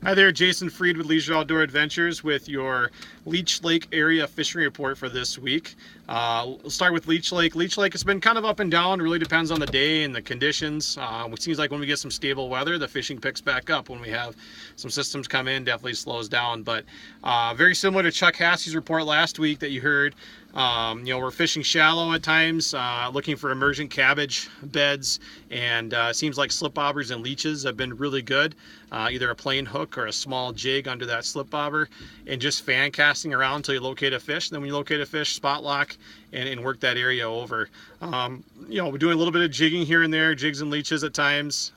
Hi there, Jason Freed with Leech Outdoor Adventures with your Leech Lake area fishing report for this week. We'll start with Leech Lake. Leech Lake has been kind of up and down. It really depends on the day and the conditions. It seems like when we get some stable weather, the fishing picks back up. When we have some systems come in, definitely slows down. But very similar to Chuck Hassey's report last week that you heard. We're fishing shallow at times, looking for emergent cabbage beds, and it seems like slip bobbers and leeches have been really good. Either a plain hook or a small jig under that slip bobber, and just fan casting around until you locate a fish. Then when you locate a fish, spot lock and work that area over. We're doing a little bit of jigging here and there, jigs and leeches at times,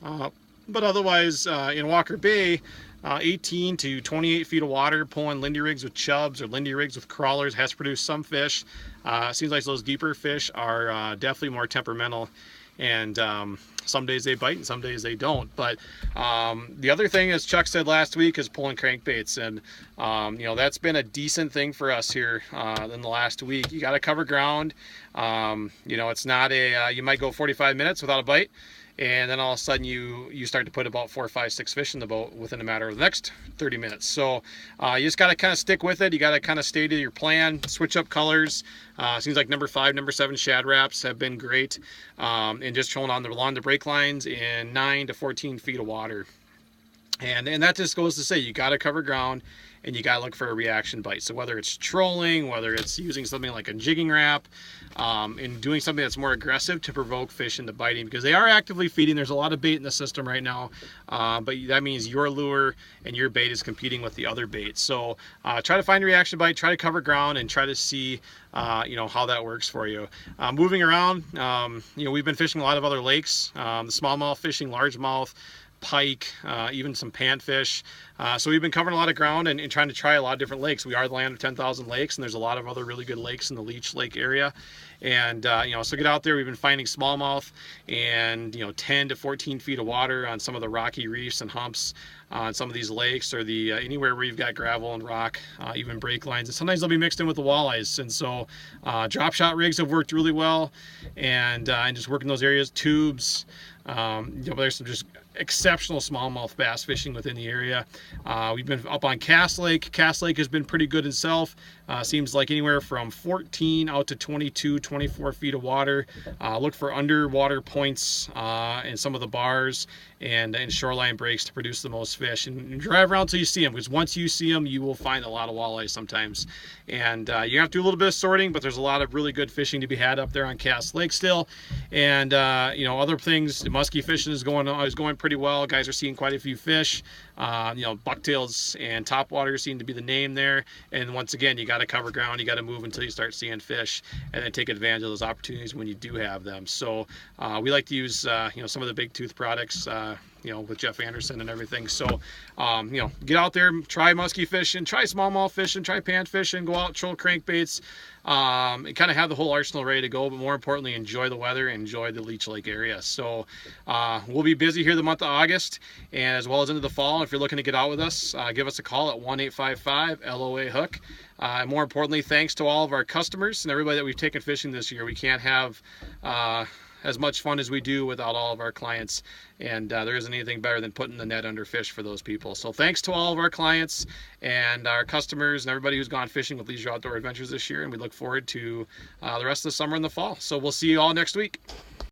but otherwise in Walker Bay, 18 to 28 feet of water, pulling lindy rigs with chubs or lindy rigs with crawlers has produced some fish. Seems like those deeper fish are definitely more temperamental, and some days they bite and some days they don't. But the other thing, as Chuck said last week, is pulling crankbaits, and that's been a decent thing for us here in the last week. You got to cover ground. It's not a you might go 45 minutes without a bite, and then all of a sudden you start to put about 4, 5, 6 fish in the boat within a matter of the next 30 minutes. So you just got to kind of stick with it. You got to kind of stay to your plan, switch up colors. Seems like number 5, number 7 shad wraps have been great, and just trolling along the break lines in 9 to 14 feet of water. And that just goes to say you got to cover ground, and you got to look for a reaction bite. So whether it's trolling, whether it's using something like a jigging wrap, and doing something that's more aggressive to provoke fish into biting, because they are actively feeding. There's a lot of bait in the system right now, but that means your lure and your bait is competing with the other bait. So try to find a reaction bite, try to cover ground, and try to see how that works for you. Moving around, we've been fishing a lot of other lakes, the smallmouth fishing, largemouth, pike, even some panfish. So we've been covering a lot of ground and trying to try a lot of different lakes. We are the land of 10,000 lakes, and there's a lot of other really good lakes in the Leech Lake area. And so get out there. We've been finding smallmouth and 10 to 14 feet of water on some of the rocky reefs and humps on some of these lakes, or the anywhere where you've got gravel and rock, even break lines. And sometimes they'll be mixed in with the walleyes. And so drop shot rigs have worked really well, and just working those areas, tubes. There's some just exceptional smallmouth bass fishing within the area. We've been up on Cass Lake. Cass Lake has been pretty good itself. Seems like anywhere from 14 out to 22, 24 feet of water. Look for underwater points in some of the bars and shoreline breaks to produce the most fish. And drive around till you see them, because once you see them, you will find a lot of walleyes sometimes. And you have to do a little bit of sorting, but there's a lot of really good fishing to be had up there on Cass Lake still. And other things, muskie fishing is going pretty well. Guys are seeing quite a few fish. Bucktails and topwaters seem to be the name there. And once again, you got to cover ground. You got to move until you start seeing fish, and then take advantage of those opportunities when you do have them. So we like to use some of the big tooth products, with Jeff Anderson and everything. So get out there, try muskie fishing, try smallmouth fishing, try pan fishing, go out, troll crankbaits, and kind of have the whole arsenal ready to go. But more importantly, enjoy the weather, enjoy the Leech Lake area. So we'll be busy here the month of August, and as well as into the fall. If you're looking to get out with us, give us a call at 1-855-LOA-HOOK. And more importantly, thanks to all of our customers and everybody that we've taken fishing this year. We can't have as much fun as we do without all of our clients, and there isn't anything better than putting the net under fish for those people. So thanks to all of our clients and our customers and everybody who's gone fishing with Leisure Outdoor Adventures this year, and we look forward to the rest of the summer and the fall. So we'll see you all next week.